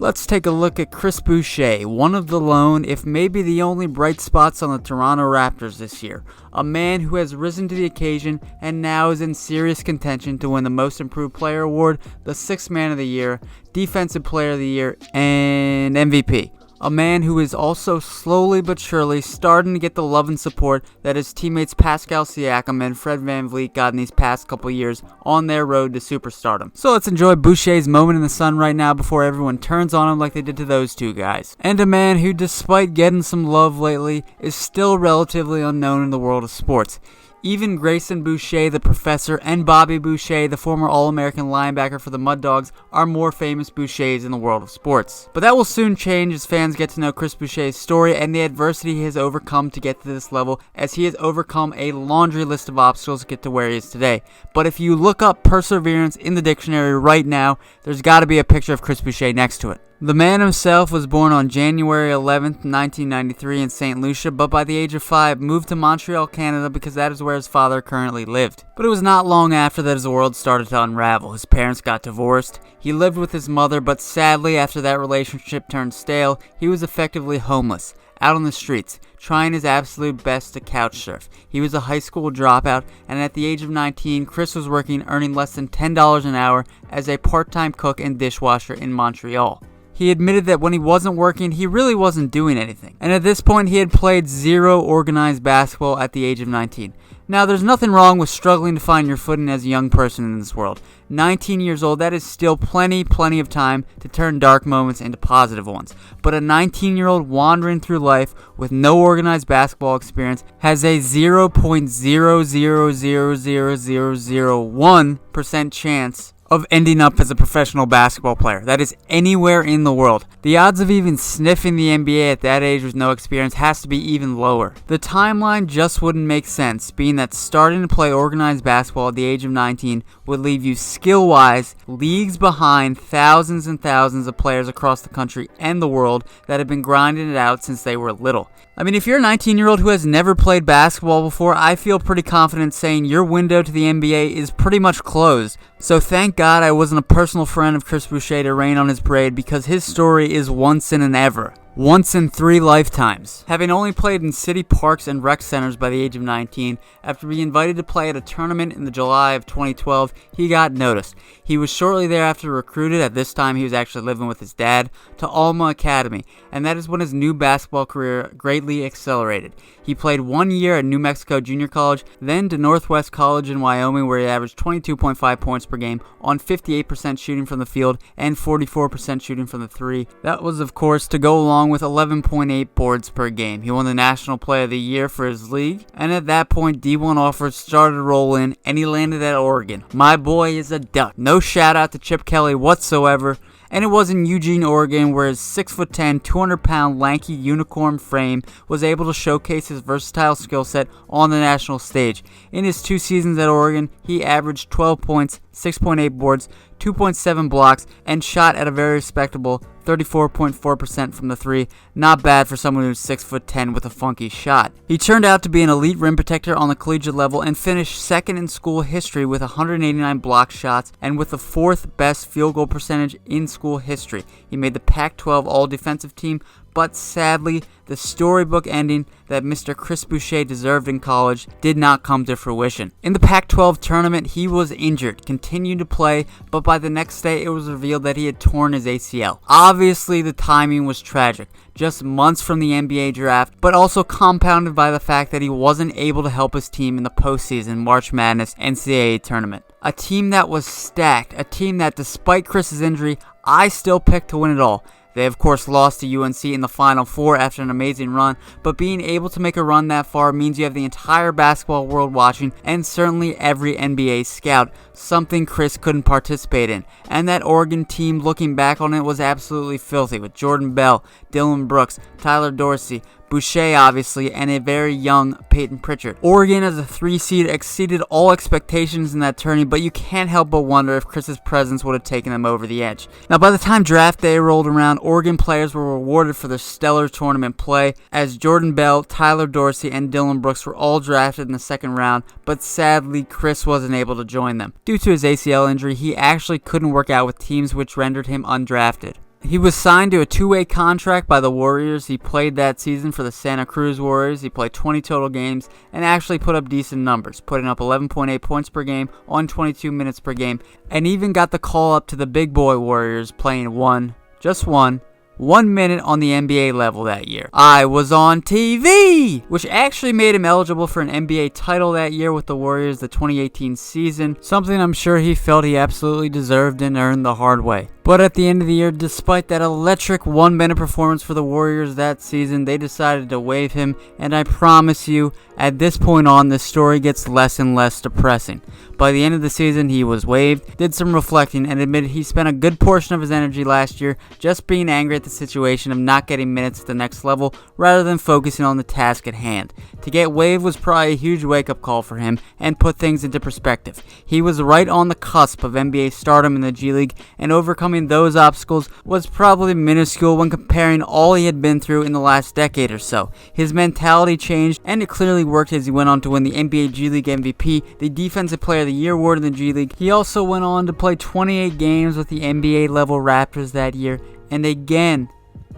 Let's take a look at Chris Boucher, one of the lone, if maybe the only bright spots on the Toronto Raptors this year. A man who has risen to the occasion and now is in serious contention to win the Most Improved Player award, the Sixth Man of the Year, Defensive Player of the Year, and MVP. A man who is also slowly but surely starting to get the love and support that his teammates Pascal Siakam and Fred Vanvleet got in these past couple years on their road to superstardom. So let's enjoy Boucher's moment in the sun right now before everyone turns on him like they did to those two guys. And a man who, despite getting some love lately, is still relatively unknown in the world of sports. Even Grayson Boucher, the professor, and Bobby Boucher, the former All-American linebacker for the Mud Dogs, are more famous Bouchers in the world of sports. But that will soon change as fans get to know Chris Boucher's story and the adversity he has overcome to get to this level, as he has overcome a laundry list of obstacles to get to where he is today. But if you look up perseverance in the dictionary right now, there's got to be a picture of Chris Boucher next to it. The man himself was born on January 11th, 1993 in St. Lucia, but by the age of 5 moved to Montreal, Canada because that is where his father currently lived. But it was not long after that his world started to unravel. His parents got divorced. He lived with his mother, but sadly after that relationship turned stale, he was effectively homeless, out on the streets, trying his absolute best to couch surf. He was a high school dropout, and at the age of 19, Chris was working, earning less than $10 an hour as a part-time cook and dishwasher in Montreal. He admitted that when he wasn't working, he really wasn't doing anything. And at this point, he had played zero organized basketball at the age of 19. Now, there's nothing wrong with struggling to find your footing as a young person in this world. 19 years old, that is still plenty of time to turn dark moments into positive ones. But a 19-year-old wandering through life with no organized basketball experience has a 0.0000001% chance of ending up as a professional basketball player. That is anywhere in the world. The odds of even sniffing the NBA at that age with no experience has to be even lower. The timeline just wouldn't make sense, being that starting to play organized basketball at the age of 19 would leave you skill-wise leagues behind thousands and thousands of players across the country and the world that have been grinding it out since they were little. I mean, if you're a 19-year-old who has never played basketball before, I feel pretty confident saying your window to the NBA is pretty much closed. So thank God I wasn't a personal friend of Chris Boucher to rain on his parade, because his story is once in an ever. Once in 3 lifetimes. Having only played in city parks and rec centers by the age of 19, after being invited to play at a tournament in the July of 2012, he got noticed. He was shortly thereafter recruited, at this time he was actually living with his dad, to Alma Academy, and that is when his new basketball career greatly accelerated. He played 1 year at New Mexico Junior College, then to Northwest College in Wyoming, where he averaged 22.5 points per game on 58% shooting from the field and 44% shooting from the three. That was, of course, to go along with 11.8 boards per game. He won the National Player of the Year for his league, and at that point, D1 offers started to roll in, and he landed at Oregon. My boy is a duck. No shout out to Chip Kelly whatsoever. And it was in Eugene, Oregon, where his 6'10", 200-pound lanky unicorn frame was able to showcase his versatile skill set on the national stage. In his 2 seasons at Oregon, he averaged 12 points, 6.8 boards, 2.7 blocks, and shot at a very respectable 34.4% from the three. Not bad for someone who's 6'10" with a funky shot. He turned out to be an elite rim protector on the collegiate level and finished second in school history with 189 block shots and with the 4th best field goal percentage in school history. He made the Pac-12 All-Defensive Team, but sadly, the storybook ending that Mr. Chris Boucher deserved in college did not come to fruition. In the Pac-12 tournament, he was injured, continued to play, but by the next day, it was revealed that he had torn his ACL. Obviously, the timing was tragic, just months from the NBA draft, but also compounded by the fact that he wasn't able to help his team in the postseason March Madness NCAA tournament. A team that was stacked, a team that, despite Chris's injury, I still picked to win it all. They, of course, lost to UNC in the Final Four after an amazing run, but being able to make a run that far means you have the entire basketball world watching, and certainly every NBA scout, something Chris couldn't participate in. And that Oregon team, looking back on it, was absolutely filthy, with Jordan Bell, Dylan Brooks, Tyler Dorsey, Boucher, obviously, and a very young Peyton Pritchard. Oregon, as a 3 seed, exceeded all expectations in that tourney, but you can't help but wonder if Chris's presence would have taken them over the edge. Now, by the time draft day rolled around, Oregon players were rewarded for their stellar tournament play, as Jordan Bell, Tyler Dorsey, and Dylan Brooks were all drafted in the second round, but sadly, Chris wasn't able to join them. Due to his ACL injury, he actually couldn't work out with teams, which rendered him undrafted. He was signed to a two-way contract by the Warriors. He played that season for the Santa Cruz Warriors. He played 20 total games and actually put up decent numbers, putting up 11.8 points per game on 22 minutes per game, and even got the call up to the big boy Warriors, playing just one 1 minute on the NBA level that year. I was on TV, which actually made him eligible for an NBA title that year with the Warriors the 2018 season, something I'm sure he felt he absolutely deserved and earned the hard way. But at the end of the year, despite that electric 1 minute performance for the Warriors that season, they decided to waive him, and I promise you, at this point on, the story gets less and less depressing. By the end of the season, he was waived, did some reflecting, and admitted he spent a good portion of his energy last year just being angry at the situation of not getting minutes at the next level rather than focusing on the task at hand. To get waived was probably a huge wake-up call for him and put things into perspective. He was right on the cusp of NBA stardom in the G League, and overcoming those obstacles was probably minuscule when comparing all he had been through in the last decade or so. His mentality changed, and it clearly worked as he went on to win the NBA G League MVP, the Defensive Player of the Year award in the G League. He also went on to play 28 games with the NBA level Raptors that year, and again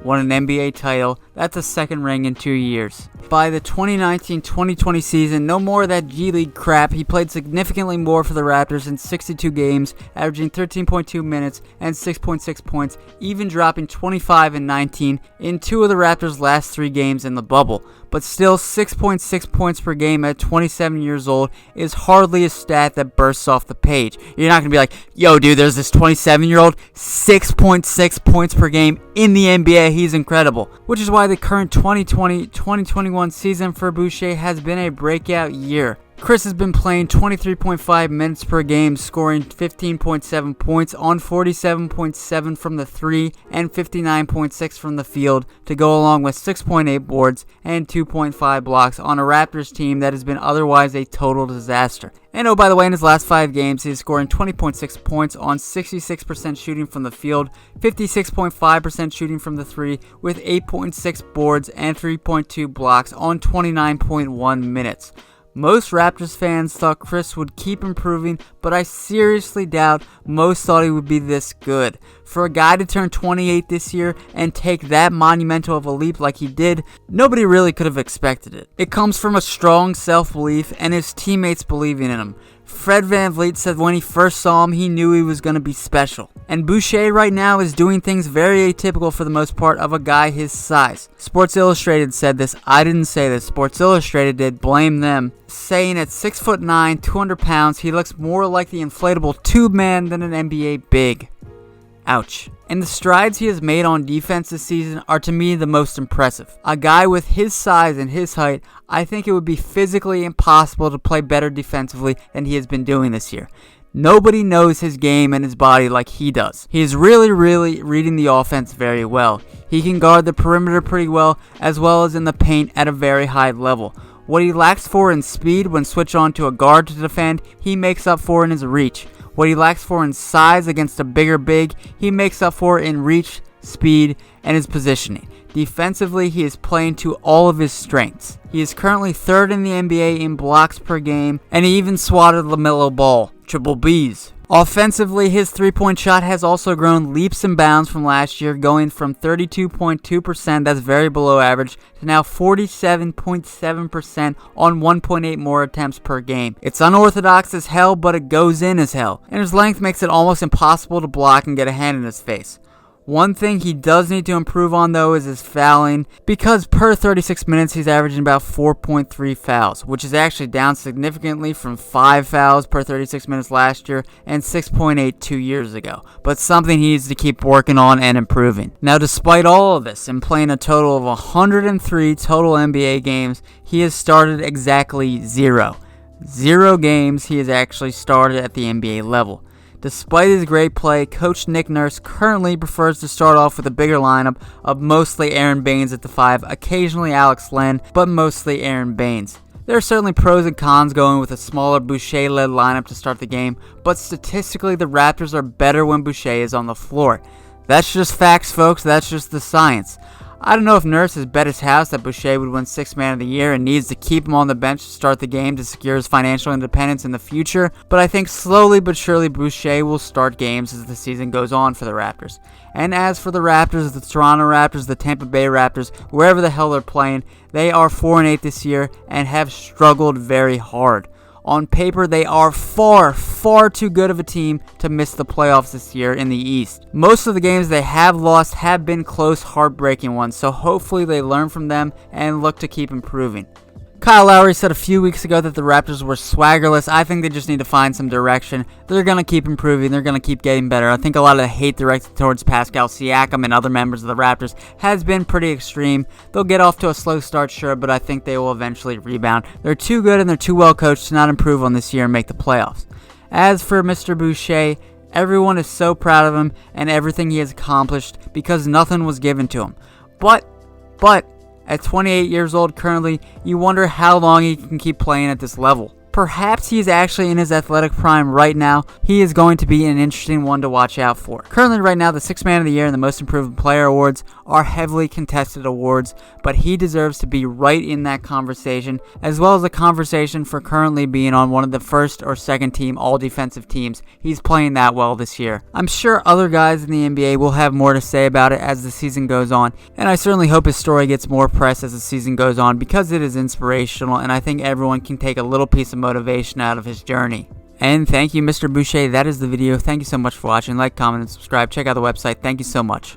won an NBA title. That's a second ring in 2 years. By the 2019-2020 season, no more of that G League crap. He played significantly more for the Raptors in 62 games, averaging 13.2 minutes and 6.6 points, even dropping 25 and 19 in 2 of the Raptors' last 3 games in the bubble. But still, 6.6 points per game at 27 years old is hardly a stat that bursts off the page. You're not going to be like, yo dude, there's this 27-year-old, 6.6 points per game in the NBA, he's incredible. Which is why the current 2020-2021 season for Boucher has been a breakout year. Chris has been playing 23.5 minutes per game, scoring 15.7 points on 47.7 from the 3 and 59.6 from the field, to go along with 6.8 boards and 2.5 blocks on a Raptors team that has been otherwise a total disaster. And oh, by the way, in his last 5 games, he's scoring 20.6 points on 66% shooting from the field, 56.5% shooting from the 3, with 8.6 boards and 3.2 blocks on 29.1 minutes. Most Raptors fans thought Chris would keep improving, but I seriously doubt most thought he would be this good. For a guy to turn 28 this year and take that monumental of a leap like he did, nobody really could have expected it. It comes from a strong self-belief and his teammates believing in him. Fred Vanvleet said when he first saw him, he knew he was going to be special. And Boucher right now is doing things very atypical for the most part of a guy his size. Sports Illustrated said this. I didn't say this. Sports Illustrated did. Blame them. Saying at 6'9", 200 pounds, he looks more like the inflatable tube man than an NBA big. Ouch. And the strides he has made on defense this season are to me the most impressive. A guy with his size and his height, I think it would be physically impossible to play better defensively than he has been doing this year. Nobody knows his game and his body like he does. He is really reading the offense very well. He can guard the perimeter pretty well as in the paint at a very high level. What he lacks for in speed when switched on to a guard to defend, he makes up for in his reach. What he lacks for in size against a bigger big, he makes up for in reach, speed, and his positioning. Defensively, he is playing to all of his strengths. He is currently 3rd in the NBA in blocks per game, and he even swatted LaMelo Ball. Triple Bs. Offensively, his three-point shot has also grown leaps and bounds from last year, going from 32.2%, that's very below average, to now 47.7% on 1.8 more attempts per game. It's unorthodox as hell, but it goes in as hell, and his length makes it almost impossible to block and get a hand in his face. One thing he does need to improve on, though, is his fouling, because per 36 minutes he's averaging about 4.3 fouls, which is actually down significantly from 5 fouls per 36 minutes last year and 6.8 2 years ago, but something he needs to keep working on and improving. Now, despite all of this and playing a total of 103 total NBA games, he has started exactly 0 games he has actually started at the NBA level. Despite his great play, Coach Nick Nurse currently prefers to start off with a bigger lineup of mostly Aaron Baines at the 5, occasionally Alex Len, but mostly Aaron Baines. There are certainly pros and cons going with a smaller Boucher-led lineup to start the game, but statistically the Raptors are better when Boucher is on the floor. That's just facts, folks. That's just the science. I don't know if Nurse has bet his house that Boucher would win Sixth Man of the Year and needs to keep him on the bench to start the game to secure his financial independence in the future, but I think slowly but surely Boucher will start games as the season goes on for the Raptors. And as for the Raptors, the Toronto Raptors, the Tampa Bay Raptors, wherever the hell they're playing, they are 4-8 this year and have struggled very hard. On paper, they are far too good of a team to miss the playoffs this year in the East. Most of the games they have lost have been close, heartbreaking ones, so hopefully they learn from them and look to keep improving. Kyle Lowry said a few weeks ago that the Raptors were swaggerless. I think they just need to find some direction. They're going to keep improving. They're going to keep getting better. I think a lot of the hate directed towards Pascal Siakam and other members of the Raptors has been pretty extreme. They'll get off to a slow start, sure, but I think they will eventually rebound. They're too good and they're too well coached to not improve on this year and make the playoffs. As for Mr. Boucher, everyone is so proud of him and everything he has accomplished because nothing was given to him. But, at 28 years old currently, you wonder how long he can keep playing at this level. Perhaps he is actually in his athletic prime right now. He is going to be an interesting one to watch out for. Currently right now, the Sixth Man of the Year and the Most Improved Player awards are heavily contested awards, but he deserves to be right in that conversation, as well as a conversation for currently being on one of the first or second team all-defensive teams. He's playing that well this year. I'm sure other guys in the NBA will have more to say about it as the season goes on, and I certainly hope his story gets more press as the season goes on because it is inspirational, and I think everyone can take a little piece of motivation out of his journey. And thank you, Mr. Boucher. That is the video. Thank you so much for watching. Like, comment, and subscribe. Check out the website. Thank you so much.